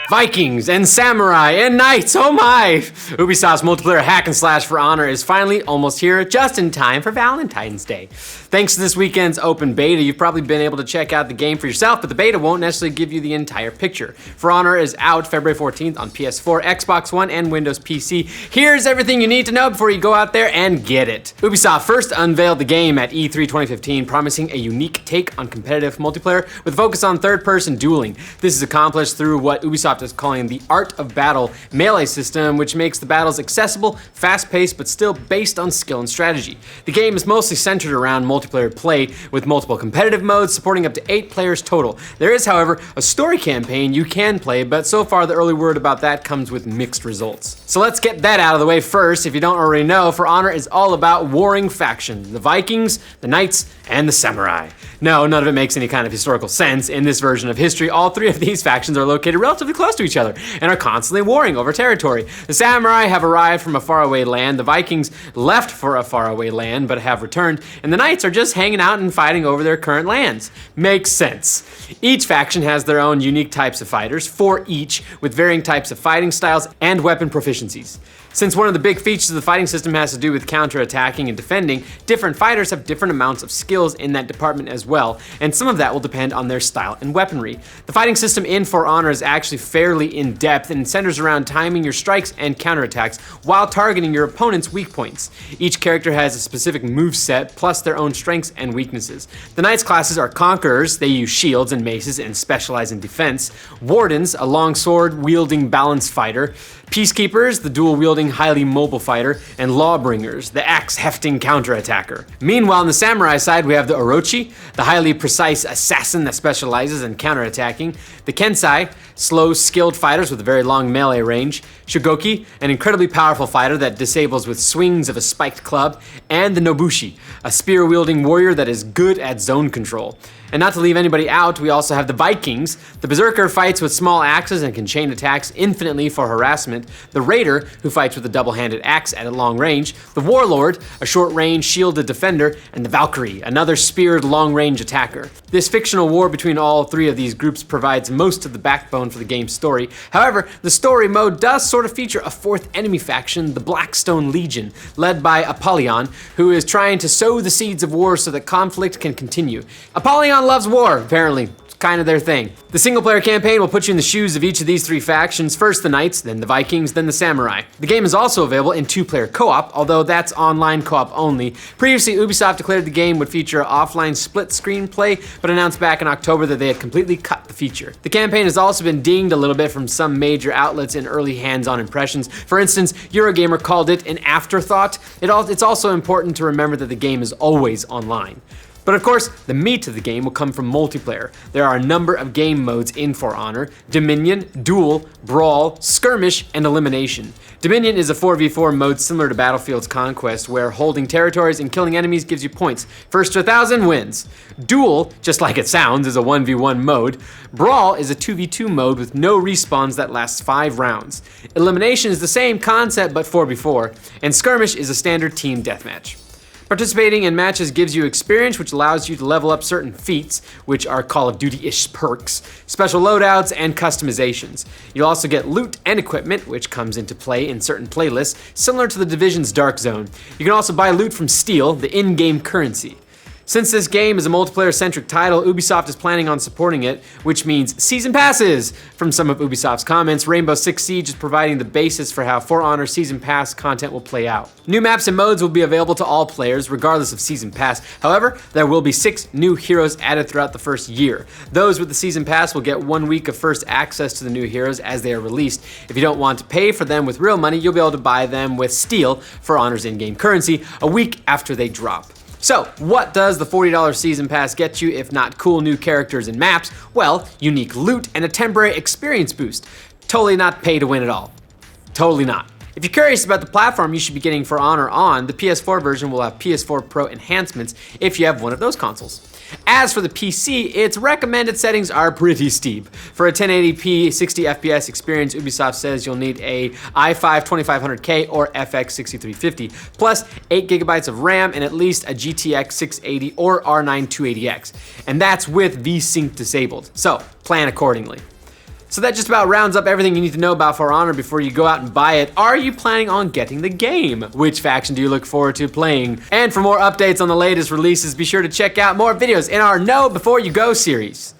Vikings and samurai and knights, oh my! Ubisoft's multiplayer hack and slash For Honor is finally almost here, just in time for Valentine's Day. Thanks to this weekend's open beta, you've probably been able to check out the game for yourself, but the beta won't necessarily give you the entire picture. For Honor is out February 14th on PS4, Xbox One, and Windows PC. Here's everything you need to know before you go out there and get it. Ubisoft first unveiled the game at E3 2015, promising a unique take on competitive multiplayer with a focus on third-person dueling. This is accomplished through what Ubisoft is calling the Art of Battle melee system, which makes the battles accessible, fast-paced, but still based on skill and strategy. The game is mostly centered around multiplayer play, with multiple competitive modes supporting up to 8 players total. There is, however, a story campaign you can play, but so far the early word about that comes with mixed results. So let's get that out of the way first. If you don't already know, For Honor is all about warring factions: the Vikings, the Knights, and the Samurai. No, none of it makes any kind of historical sense. In this version of history, all 3 of these factions are located relatively close to each other and are constantly warring over territory. The Samurai have arrived from a faraway land, the Vikings left for a faraway land but have returned, and the Knights are just hanging out and fighting over their current lands. Makes sense. Each faction has their own unique types of fighters, 4 each, with varying types of fighting styles and weapon proficiencies. Since one of the big features of the fighting system has to do with counter-attacking and defending, different fighters have different amounts of skills in that department as well, and some of that will depend on their style and weaponry. The fighting system in For Honor is actually fairly in-depth and centers around timing your strikes and counterattacks while targeting your opponent's weak points. Each character has a specific moveset plus their own strengths and weaknesses. The Knights classes are Conquerors, they use shields and maces and specialize in defense. Wardens, a long sword-wielding balanced fighter. Peacekeepers, the dual-wielding, highly mobile fighter, and Lawbringers, the axe-hefting counterattacker. Meanwhile, on the samurai side, we have the Orochi, the highly precise assassin that specializes in counterattacking, the Kensai, slow, skilled fighters with a very long melee range, Shogoki, an incredibly powerful fighter that disables with swings of a spiked club, and the Nobushi, a spear-wielding warrior that is good at zone control. And not to leave anybody out, we also have the Vikings. The Berserker fights with small axes and can chain attacks infinitely for harassment. The Raider, who fights with a double-handed axe at a long range. The Warlord, a short-range shielded defender. And the Valkyrie, another speared long-range attacker. This fictional war between all 3 of these groups provides most of the backbone for the game's story. However, the story mode does sort of feature a 4th enemy faction, the Blackstone Legion, led by Apollyon, who is trying to sow the seeds of war so that conflict can continue. Apollyon loves war, apparently. It's kind of their thing. The single-player campaign will put you in the shoes of each of these 3 factions, first the Knights, then the Vikings, then the Samurai. The game is also available in 2-player co-op, although that's online co-op only. Previously, Ubisoft declared the game would feature offline split-screen play, but announced back in October that they had completely cut the feature. The campaign has also been dinged a little bit from some major outlets in early hands-on impressions. For instance, Eurogamer called it an afterthought. It's also important to remember that the game is always online. But of course, the meat of the game will come from multiplayer. There are a number of game modes in For Honor: Dominion, Duel, Brawl, Skirmish, and Elimination. Dominion is a 4v4 mode similar to Battlefield's Conquest, where holding territories and killing enemies gives you points. First to 1,000 wins. Duel, just like it sounds, is a 1v1 mode. Brawl is a 2v2 mode with no respawns that lasts 5 rounds. Elimination is the same concept but 4v4, and Skirmish is a standard team deathmatch. Participating in matches gives you experience, which allows you to level up certain feats, which are Call of Duty-ish perks, special loadouts, and customizations. You'll also get loot and equipment, which comes into play in certain playlists, similar to the Division's Dark Zone. You can also buy loot from Steel, the in-game currency. Since this game is a multiplayer-centric title, Ubisoft is planning on supporting it, which means season passes. From some of Ubisoft's comments, Rainbow Six Siege is providing the basis for how For Honor Season Pass content will play out. New maps and modes will be available to all players, regardless of Season Pass. However, there will be 6 new heroes added throughout the first year. Those with the Season Pass will get 1 week of first access to the new heroes as they are released. If you don't want to pay for them with real money, you'll be able to buy them with Steel, For Honor's in-game currency, a week after they drop. So, what does the $40 Season Pass get you if not cool new characters and maps? Well, unique loot and a temporary experience boost. Totally not pay to win at all. Totally not. If you're curious about the platform you should be getting For Honor on, the PS4 version will have PS4 Pro enhancements if you have one of those consoles. As for the PC, its recommended settings are pretty steep. For a 1080p 60 FPS experience, Ubisoft says you'll need a i5 2500K or FX 6350, plus 8GB of RAM and at least a GTX 680 or R9 280X. And that's with VSync disabled, so plan accordingly. So that just about rounds up everything you need to know about For Honor before you go out and buy it. Are you planning on getting the game? Which faction do you look forward to playing? And for more updates on the latest releases, be sure to check out more videos in our Know Before You Go series.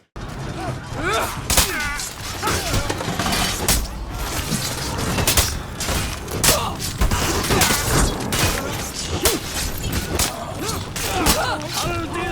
I'll